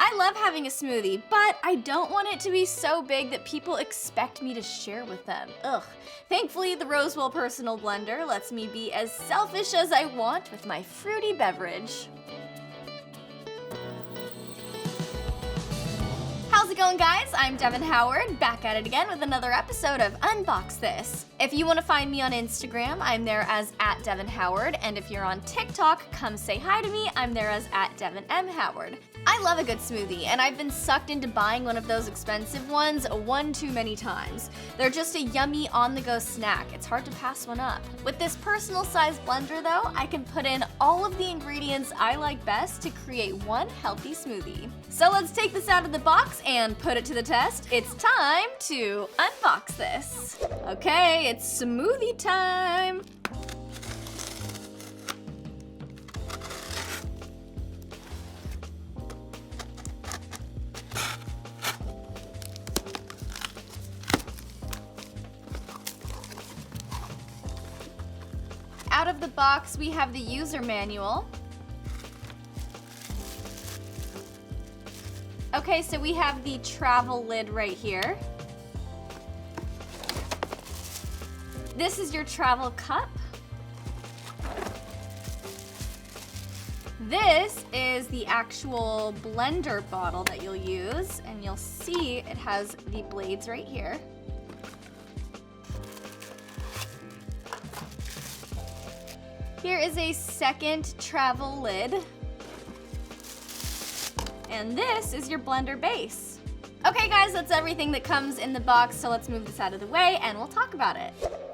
I love having a smoothie, but I don't want it to be so big that people expect me to share with them. Ugh. Thankfully, the Rosewill Personal Blender lets me be as selfish as I want with my fruity beverage. How's it going, guys? I'm Devin Howard, back at it again with another episode of Unbox This. If you want to find me on Instagram, I'm there as @DevinHoward, and if you're on TikTok, come say hi to me, I'm there as @DevinMHoward. I love a good smoothie, and I've been sucked into buying one of those expensive ones one too many times. They're just a yummy on-the-go snack. It's hard to pass one up. With this personal-sized blender, though, I can put in all of the ingredients I like best to create one healthy smoothie. So let's take this out of the box and put it to the test. It's time to unbox this. Okay, it's smoothie time. Out of the box, we have the user manual. Okay, so we have the travel lid right here. This is your travel cup. This is the actual blender bottle that you'll use, and you'll see it has the blades right here. Here is a second travel lid. And this is your blender base. Okay guys, that's everything that comes in the box, so let's move this out of the way and we'll talk about it.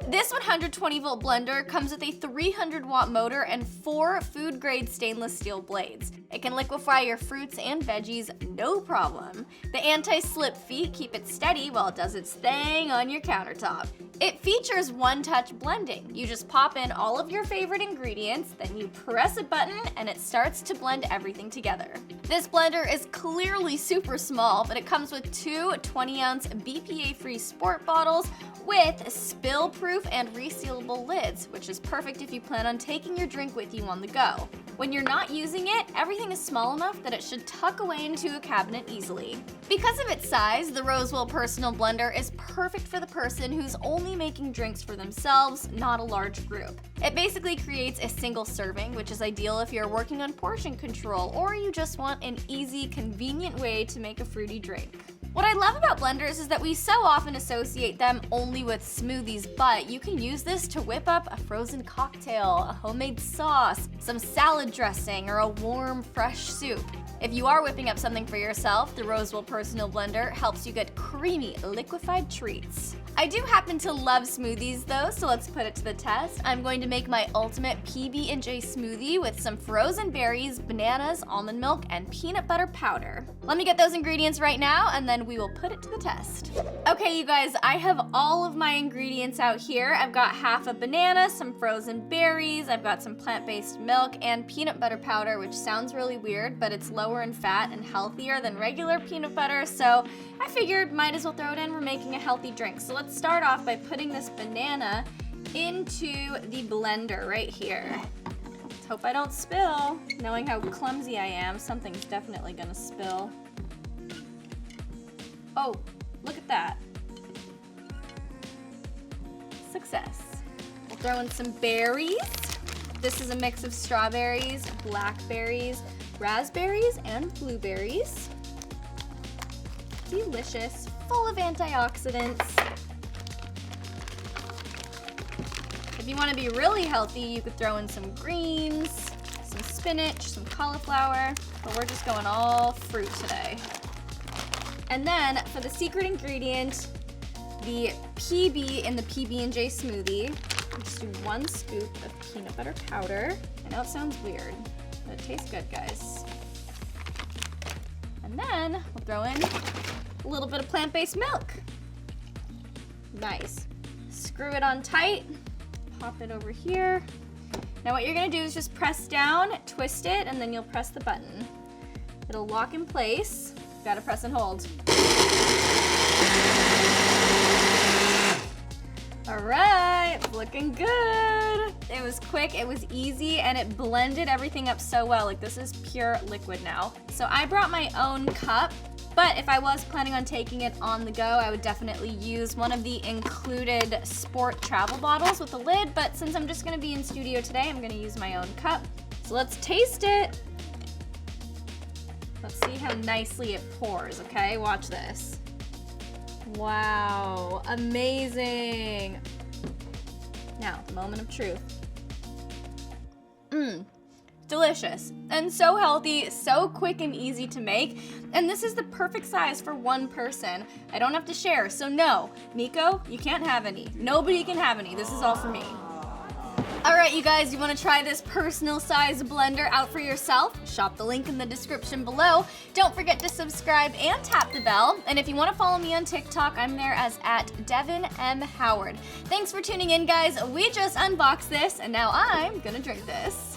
This 120-volt blender comes with a 300-watt motor and 4 food-grade stainless steel blades. It can liquefy your fruits and veggies, no problem. The anti-slip feet keep it steady while it does its thing on your countertop. It features one-touch blending. You just pop in all of your favorite ingredients, then you press a button, and it starts to blend everything together. This blender is clearly super small, but it comes with 2 20-ounce BPA-free sport bottles with spill-proof and resealable lids, which is perfect if you plan on taking your drink with you on the go. When you're not using it, everything is small enough that it should tuck away into a cabinet easily. Because of its size, the Rosewill Personal Blender is perfect for the person who's only making drinks for themselves, not a large group. It basically creates a single serving, which is ideal if you're working on portion control or you just want an easy, convenient way to make a fruity drink. What I love about blenders is that we so often associate them only with smoothies, but you can use this to whip up a frozen cocktail, a homemade sauce, some salad dressing, or a warm, fresh soup. If you are whipping up something for yourself, the Rosewill Personal Blender helps you get creamy, liquefied treats. I do happen to love smoothies though, so let's put it to the test. I'm going to make my ultimate PB&J smoothie with some frozen berries, bananas, almond milk, and peanut butter powder. Let me get those ingredients right now, and then we will put it to the test. Okay, you guys, I have all of my ingredients out here. I've got half a banana, some frozen berries, I've got some plant-based milk, and peanut butter powder, which sounds really weird, but it's lower in fat and healthier than regular peanut butter, so I figured might as well throw it in. We're making a healthy drink. So let's start off by putting this banana into the blender right here. Let's hope I don't spill. Knowing how clumsy I am, something's definitely gonna spill. Oh, look at that. Success. We'll throw in some berries. This is a mix of strawberries, blackberries, raspberries, and blueberries. Delicious, full of antioxidants. If you want to be really healthy, you could throw in some greens, some spinach, some cauliflower, but we're just going all fruit today. And then for the secret ingredient, the PB in the PB&J smoothie, just do 1 scoop of peanut butter powder. I know it sounds weird, but it tastes good, guys. And then we'll throw in a little bit of plant-based milk. Nice. Screw it on tight, pop it over here. Now what you're gonna do is just press down, twist it, and then you'll press the button. It'll lock in place. Gotta press and hold. All right, looking good. It was quick, it was easy, and it blended everything up so well. Like, this is pure liquid now. So I brought my own cup, but if I was planning on taking it on the go, I would definitely use one of the included sport travel bottles with a lid, but since I'm just gonna be in studio today, I'm gonna use my own cup. So let's taste it. Let's see how nicely it pours, okay? Watch this. Wow, amazing. Now, the moment of truth. Delicious and so healthy, so quick and easy to make. And this is the perfect size for one person. I don't have to share, so no, Nico, you can't have any. Nobody can have any, this is all for me. All right, you guys, you wanna try this personal size blender out for yourself? Shop the link in the description below. Don't forget to subscribe and tap the bell. And if you wanna follow me on TikTok, I'm there as @DevinMHoward. Thanks for tuning in, guys. We just unboxed this, and now I'm gonna drink this.